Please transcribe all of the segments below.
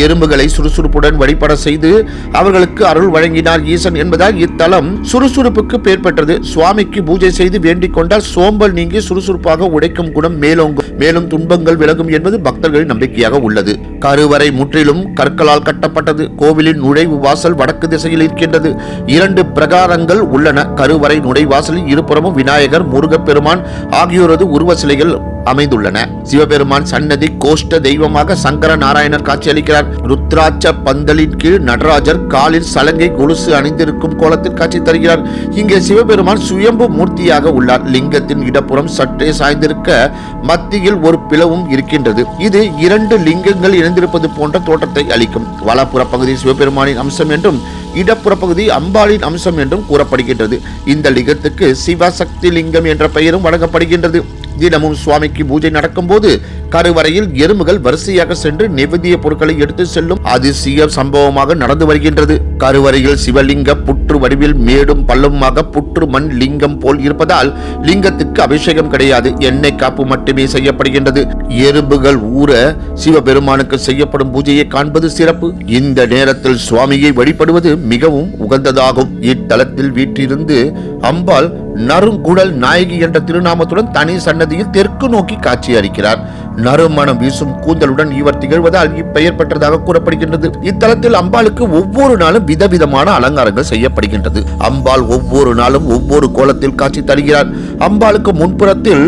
எறும்புகளை சுறுசுறுப்புடன் வழிபட செய்து அவர்களுக்கு அருள் வழங்கினார் ஈசன் என்பதால் இத்தலம் சுறுசுறுப்புக்கு பெயர் பெற்றது. சுவாமிக்கு பூஜை செய்து வேண்டிக் கொண்டால் சோம்பல் நீங்கி சுறுசுறுப்பாக உடைக்கும் குணம் மேலோங்கும், மேலும் துன்பங்கள் விலகும் என்பது பக்தர்களின் நம்பிக்கையாக உள்ளது. கருவறை முற்றிலும் கற்களால் கட்டப்பட்டது. கோவிலின் நுழைவு வாசல் வடக்கு திசையில் இருக்கின்றது. 2 பிரகாரங்கள் உள்ளன. கருவறை நுழைவாசலில் இருபுறமும் விநாயகர், முருகப்பெருமான் ஆகியோரது உருவ சிலைகள் அமைந்துள்ளன. சிவபெருமான் சன்னதி கோஷ்ட தெய்வமாக சங்கர நாராயணர் காட்சியளிக்கிறார். ருத்ராட்ச பந்தலின் கீழ் நடராஜர் காலில் சலங்கை கொலுசு அணிந்திருக்கும் கோலத்தில் காட்சி தருகிறார். இங்கே சிவபெருமான் சுயம்பு மூர்த்தியாக உள்ளார். லிங்கத்தின் இடப்புறம் சற்றே சாய்ந்திருக்க மத்தியில் ஒரு பிளவும் இருக்கின்றது. இது 2 லிங்கங்கள் இணைந்திருப்பது போன்ற தோற்றத்தை அளிக்கும். வலப்புற பகுதி சிவபெருமானின் அம்சம் என்றும் இடப்புற பகுதி அம்பாளின் அம்சம் என்றும் கூறப்படுகின்றது. இந்த லிங்கத்துக்கு சிவசக்தி லிங்கம் என்ற பெயரும் வழங்கப்படுகின்றது. தினமும் சுவாமிக்கு பூஜை நடக்கும் போது கருவறையில் எறும்புகள் வரிசையாக சென்று நெவேத்திய பொருட்களை எடுத்து செல்லும் அதிசய சம்பவமாக நடந்து வருகின்றது. கருவறையில் சிவலிங்க புற்று வடிவில் மேடும் பள்ளமாக புற்று மண் லிங்கம் போல் இருப்பதால் லிங்கத்துக்கு அபிஷேகம் கிடையாது. எண்ணெய் காப்பு மட்டுமே செய்யப்படுகின்றது. எறும்புகள் ஊற சிவபெருமானுக்கு செய்யப்படும் பூஜையை காண்பது சிறப்பு. இந்த நேரத்தில் சுவாமியை வழிபடுவது மிகவும் உகந்ததாகும். இத்தலத்தில் வீற்றிருந்து அம்பாள் நறுங்குடல் நாயகி என்ற திருநாமத்துடன் தனி சன்னதியில் தெற்கு நோக்கி காட்சி அளிக்கிறார். நறுமணம் வீசும் கூந்தலுடன் இவர் திகழ்வதால் இப்பெயர் பெற்றதாக கூறப்படுகின்றது. இத்தலத்தில் அம்பாளுக்கு ஒவ்வொரு நாளும் விதவிதமான அலங்காரங்கள் செய்யப்படுகின்றது. அம்பாள் ஒவ்வொரு நாளும் ஒவ்வொரு கோலத்தில் காட்சி தருகிறார். அம்பாளுக்கு முன்புறத்தில்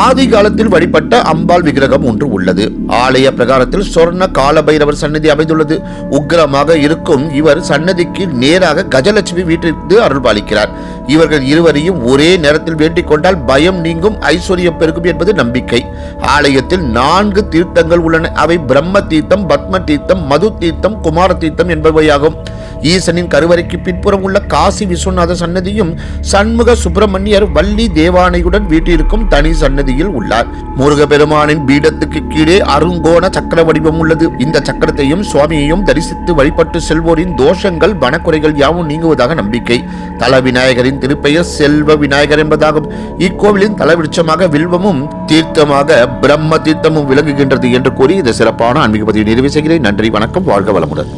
ஆதி காலத்தில் வழிபட்ட அம்பாள் விக்கிரகம் ஒன்று உள்ளது. ஆலய பிரகாரத்தில் சொர்ண கால பைரவர் சன்னதி அமைந்துள்ளது. உக்கிரமாக இருக்கும் இவர் சன்னதிக்கு நேராக கஜலட்சுமி வீட்டிற்கு அருள்பாலிக்கிறார். இவர்கள் இருவரையும் ஒரே நேரத்தில் வேண்டிக் கொண்டால் பயம் நீங்கும், ஐஸ்வர்யம் பெருகும் என்பது நம்பிக்கை. ஆலயத்தில் 4 தீர்த்தங்கள் உள்ளன. அவை பிரம்ம தீர்த்தம், பத்ம தீர்த்தம், மது தீர்த்தம், குமார தீர்த்தம் என்பவையாகும். ஈசனின் கருவறைக்கு பின்புறம் உள்ள காசி விஸ்வநாத சன்னதியும் சண்முக சுப்பிரமணியர் வள்ளி தேவானையுடன் வீட்டிற்கும் தனி சன்னதியில் உள்ளார். முருகப்பெருமானின் பீடத்துக்கு கீழே அருங்கோண சக்கர வடிவம் உள்ளது. இந்த சக்கரத்தையும் சுவாமியையும் தரிசித்து வழிபட்டு செல்வோரின் தோஷங்கள் வனக்குறைகள் யாவும் நீங்குவதாக நம்பிக்கை. தல விநாயகரின் திருப்பெயர் செல்வ விநாயகர் என்பதாகும். இக்கோவிலின் தலவிருட்சமாக வில்வமும் தீர்த்தமாக பிரம்ம தீர்த்தமும் விளங்குகின்றது என்று கூறி இந்த சிறப்பான ஆன்மீக பதிவை நிறைவு செய்கிறேன். நன்றி, வணக்கம், வாழ்க வளமுடன்.